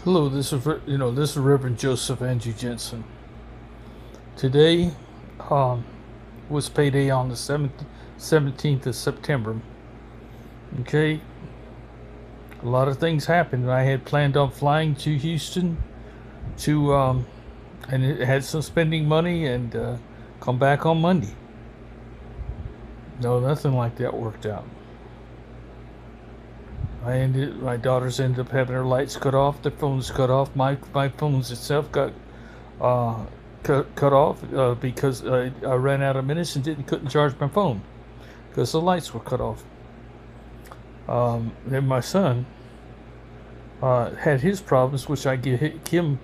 Hello, this is Reverend Joseph Andrew Jensen. Today um, was payday on the 17th of September. Okay, a lot of things happened. I had planned on flying to Houston and it had some spending money and come back on Monday. No, nothing like that worked out. My daughters ended up having her lights cut off, their phones cut off. My phones itself got uh, cut off because I ran out of minutes and couldn't charge my phone because the lights were cut off. Then my son had his problems, which I give him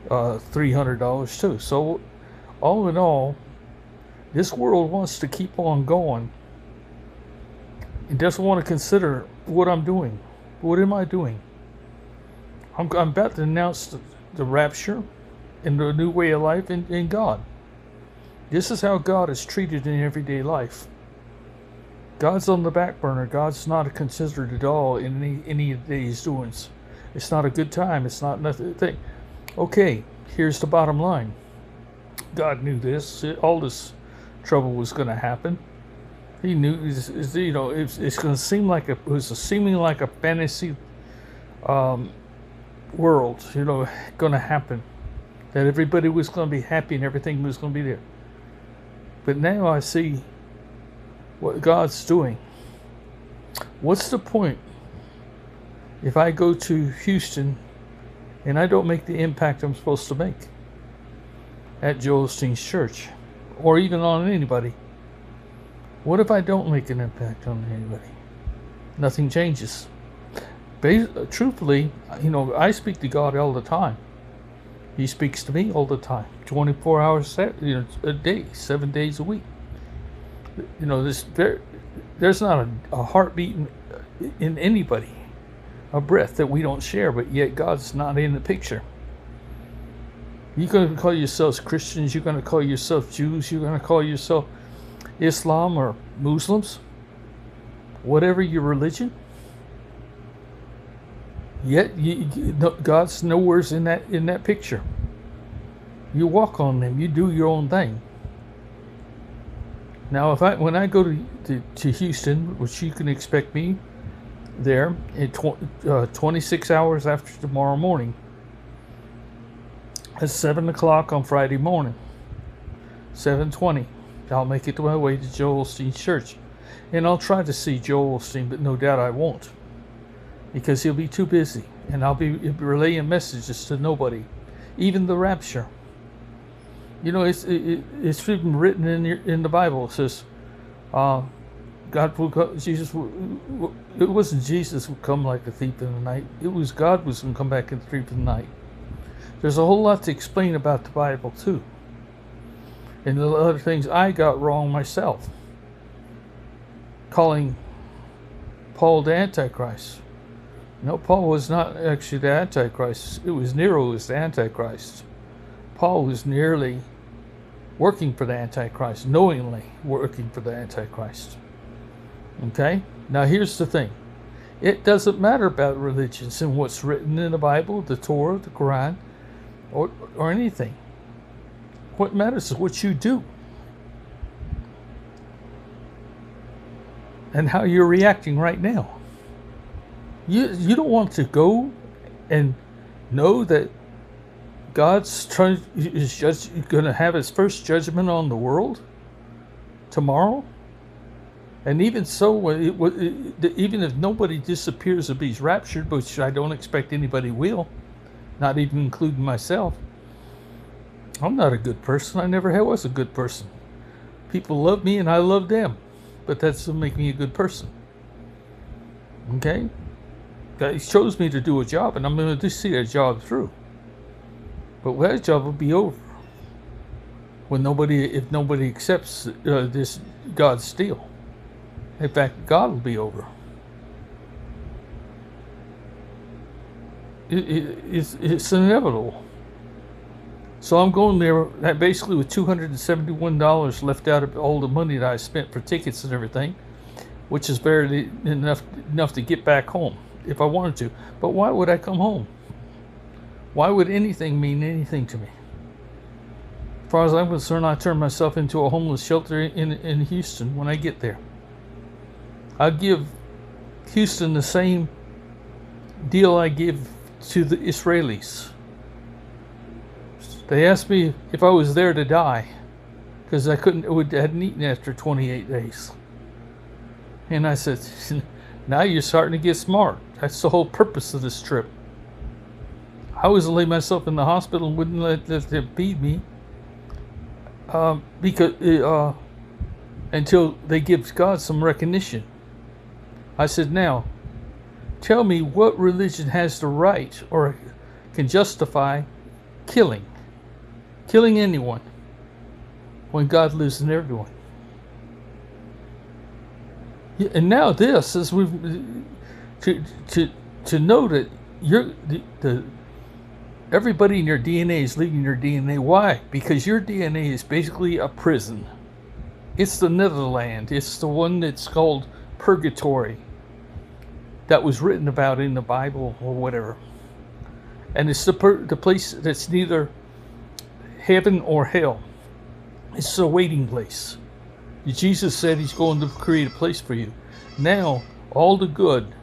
$300 too. So all in all, this world wants to keep on going. It doesn't want to consider what I'm doing. What am I doing? I'm about to announce the rapture and the new way of life in God. This is how God is treated in everyday life. God's on the back burner. God's not considered at all in any of these doings. It's not a good time. It's not nothing. Okay, here's the bottom line. God knew this. All this trouble was going to happen. He knew, it's going to seem like seeming like a fantasy world, going to happen. That everybody was going to be happy and everything was going to be there. But now I see what God's doing. What's the point if I go to Houston and I don't make the impact I'm supposed to make at Joel Osteen's church or even on anybody? What if I don't make an impact on anybody? Nothing changes. Truthfully, I speak to God all the time. He speaks to me all the time, 24 hours a day, 7 days a week. There's not a heartbeat in anybody, a breath that we don't share, but yet God's not in the picture. You're going to call yourselves Christians, you're going to call yourself Jews, you're going to call yourself Islam or Muslims, whatever your religion, yet God's nowhere in that picture. You walk on them, you do your own thing. Now, when I go to Houston, which you can expect me there in 26 hours after tomorrow morning, at 7 o'clock on Friday morning, 7:20. I'll make it my way to Joel Osteen's church. And I'll try to see Joel Osteen, but no doubt I won't. Because he'll be too busy. And I'll be relaying messages to nobody. Even the rapture. It's even written in the Bible. It says, God will come, it wasn't Jesus who come like a thief in the night. It was God was going to come back in the thief in the night. There's a whole lot to explain about the Bible too. And the other things I got wrong myself. Calling Paul the Antichrist. No, Paul was not actually the Antichrist. It was Nero who was the Antichrist. Paul was nearly working for the Antichrist, knowingly working for the Antichrist. Okay? Now here's the thing. It doesn't matter about religions and what's written in the Bible, the Torah, the Quran, or anything. What matters is what you do and how you're reacting right now. You don't want to go and know that God's going to have his first judgment on the world tomorrow. And even so, even if nobody disappears or be raptured, which I don't expect anybody will, not even including myself, I'm not a good person. I never was a good person. People love me and I love them. But that doesn't make me a good person. Okay? God chose me to do a job and I'm going to see that job through. But that job will be over if nobody accepts this God's deal. In fact, God will be over. It's inevitable. So I'm going there basically with $271 left out of all the money that I spent for tickets and everything, which is barely enough to get back home if I wanted to. But why would I come home? Why would anything mean anything to me? As far as I'm concerned, I turn myself into a homeless shelter in Houston when I get there. I'll give Houston the same deal I give to the Israelis. They asked me if I was there to die because I hadn't eaten after 28 days. And I said, now you're starting to get smart. That's the whole purpose of this trip. I was to lay myself in the hospital and wouldn't let them feed me because until they give God some recognition. I said, now, tell me what religion has the right or can justify killing anyone when God lives in everyone. And now this is to know that everybody in your DNA is leaving your DNA. Why? Because your DNA is basically a prison. It's the Netherland. It's the one that's called purgatory, that was written about in the Bible or whatever. And it's the place that's neither heaven or hell. It's a waiting place. Jesus said he's going to create a place for you. Now, all the good,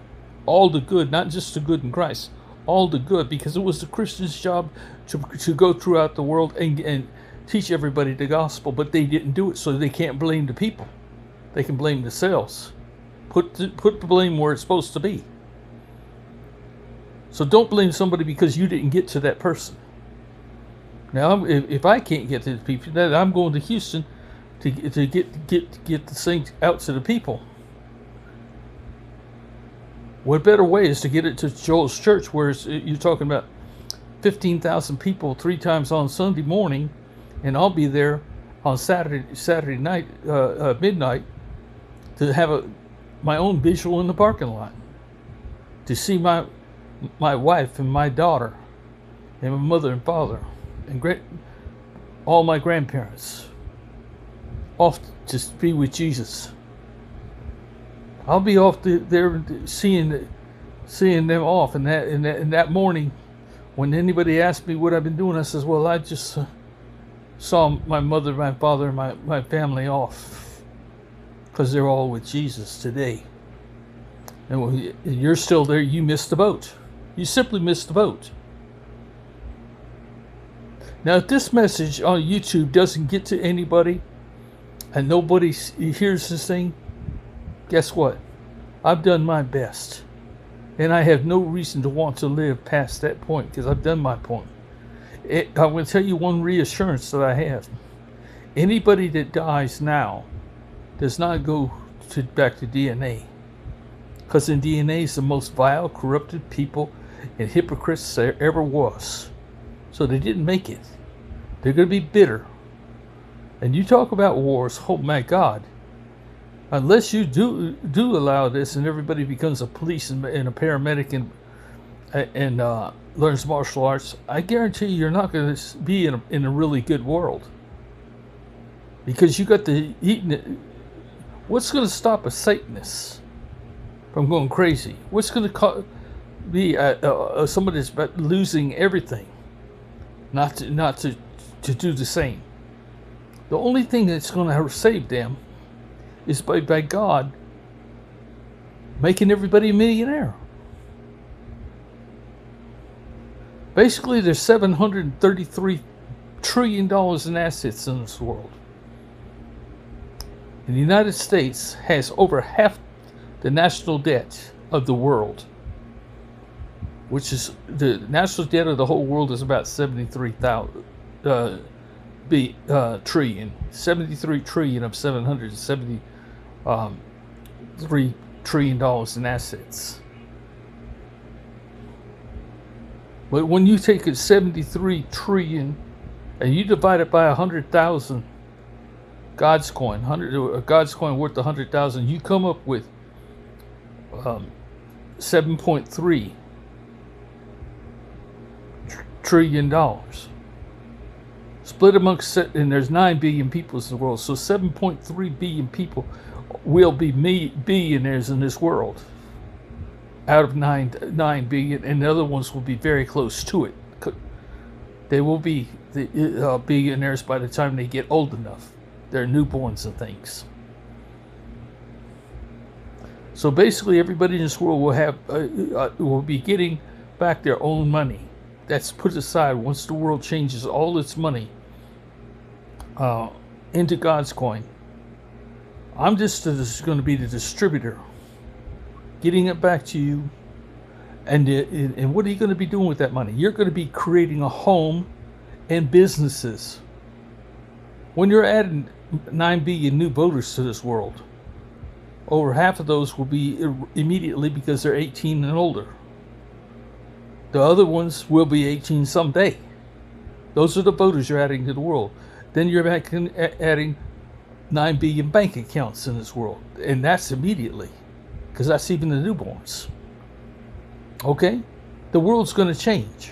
not just the good in Christ, all the good, because it was the Christian's job to go throughout the world and teach everybody the gospel, but they didn't do it, so they can't blame the people. They can blame themselves. Put the blame where it's supposed to be. So don't blame somebody because you didn't get to that person. Now, if I can't get to the people, then I'm going to Houston to get the thing out to the people. What better way is to get it to Joel's church, where you're talking about 15,000 people 3 times on Sunday morning, and I'll be there on Saturday night, midnight, to have my own visual in the parking lot, to see my wife and my daughter and my mother and father and all my grandparents off to be with Jesus. I'll be off there seeing them off, and that morning when anybody asked me what I've been doing, I says, well, I just saw my mother, my father, and my family off, because they're all with Jesus today. And when you're still there, you missed the boat. You simply missed the boat. Now, if this message on YouTube doesn't get to anybody and nobody hears this thing, guess what? I've done my best. And I have no reason to want to live past that point, because I've done my point. I'm going to tell you one reassurance that I have. Anybody that dies now does not go back to DNA. Because in DNA is the most vile, corrupted people and hypocrites there ever was. So they didn't make it. They're going to be bitter. And you talk about wars, oh my God. Unless you do allow this and everybody becomes a police and a paramedic and learns martial arts, I guarantee you're not going to be in a really good world. Because you got the eating. What's going to stop a Satanist from going crazy? What's going to be somebody that's about losing everything, not to do the same? The only thing that's going to save them is by God making everybody a millionaire. Basically, there's $733 trillion in assets in this world. And the United States has over half the national debt of the world, which is the national debt of the whole world is about 73 trillion. 73 trillion of $773 trillion in assets. But when you take it 73 trillion and you divide it by 100,000 God's coin, God's coin worth 100,000, you come up with $7.3 trillion. Split amongst, and there's 9 billion people in the world, so 7.3 billion people will be billionaires in this world out of 9 billion, and the other ones will be very close to it, They will be the billionaires by the time they get old enough. They're newborns and things. So basically, everybody in this world will be getting back their own money. That's put aside once the world changes all its money into God's coin. I'm just going to be the distributor, getting it back to you. And what are you going to be doing with that money? You're going to be creating a home and businesses. When you're adding 9 billion new voters to this world, over half of those will be immediately because they're 18 and older. The other ones will be 18 someday. Those are the voters you're adding to the world. Then you're adding 9 billion bank accounts in this world. And that's immediately, because that's even the newborns. Okay? The world's going to change.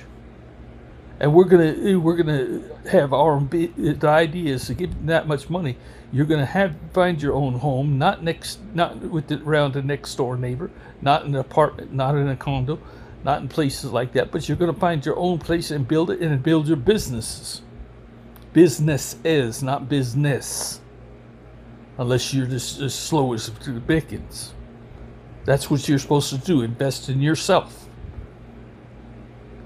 And we're gonna have the idea is to give them that much money. You're going to find your own home, not around the next door neighbor, not in an apartment, not in a condo, not in places like that, but you're going to find your own place and build it and build your businesses. Business is, not business. Unless you're just as slow as the Dickens. That's what you're supposed to do. Invest in yourself.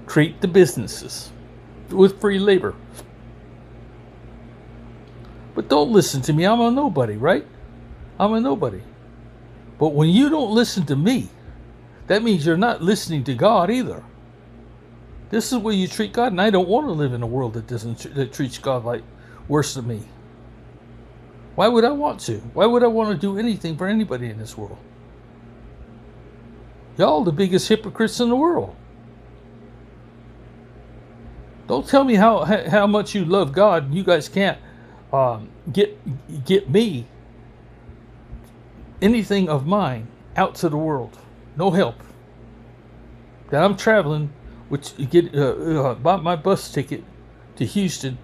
Create the businesses with free labor. But don't listen to me. I'm a nobody, right? I'm a nobody. But when you don't listen to me, that means you're not listening to God either. This is where you treat God, and I don't want to live in a world that treats God like worse than me. Why would I want to? Why would I want to do anything for anybody in this world? Y'all the biggest hypocrites in the world. Don't tell me how much you love God and you guys can't get me anything of mine out to the world. No help. That I'm traveling, which bought my bus ticket to Houston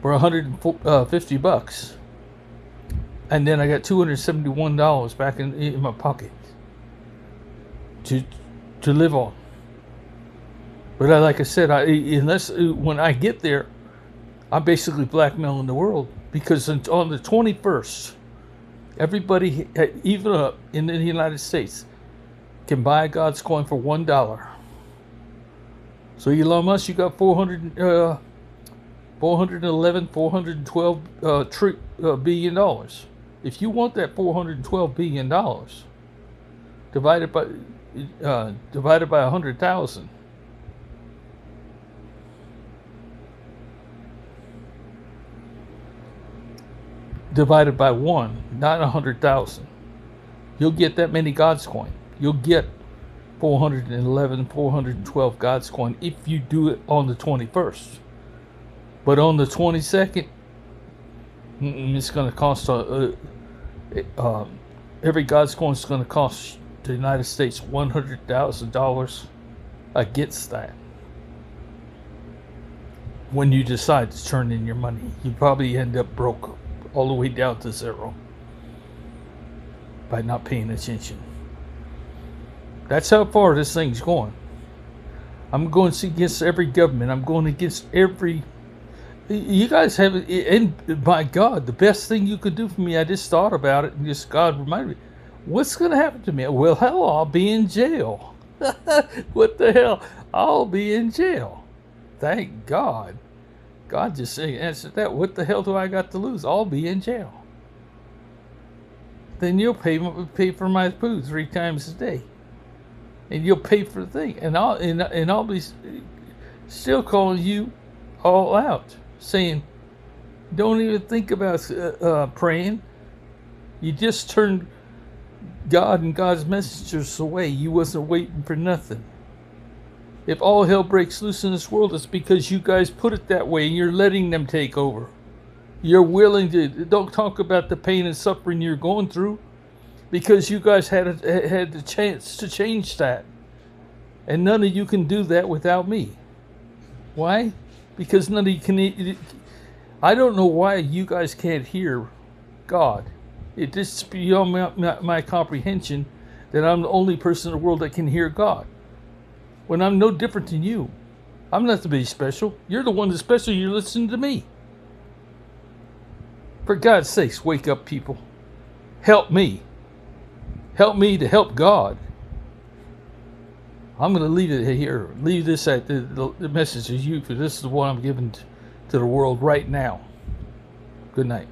for $150, and then I got $271 back in my pocket to live on. But like I said, unless when I get there, I'm basically blackmailing the world, because on the 21st, everybody, even in the United States, can buy God's coin for $1. So Elon Musk, you got 412 billion dollars. If you want that $412 billion divided by 100,000, divided by 1, not 100,000, you'll get that many God's coin. You'll get 412 God's coin if you do it on the 21st. But on the 22nd, it's going to cost every God's coin is going to cost the United States $100,000 against that. When you decide to turn in your money, you probably end up broke all the way down to zero by not paying attention. That's how far this thing's going. I'm going against every government. I'm going against every... You guys have... And my God, the best thing you could do for me, I just thought about it, and just God reminded me, what's going to happen to me? Well, hell, I'll be in jail. What the hell? I'll be in jail. Thank God. God just answered that. What the hell do I got to lose? I'll be in jail. Then you'll pay for my food 3 times a day. And you'll pay for the thing. And I'll be still calling you all out, saying, don't even think about praying. You just turned God and God's messengers away. You wasn't waiting for nothing. If all hell breaks loose in this world, it's because you guys put it that way and you're letting them take over. You're willing to... Don't talk about the pain and suffering you're going through, because you guys had the chance to change that. And none of you can do that without me. Why? Because none of you can... I don't know why you guys can't hear God. It just beyond my comprehension that I'm the only person in the world that can hear God, when I'm no different than you. I'm not to be special. You're the one that's special. You're listening to me. For God's sakes, wake up, people. Help me. Help me to help God. I'm going to leave it here. Leave this at the message to you, because this is the one I'm giving to the world right now. Good night.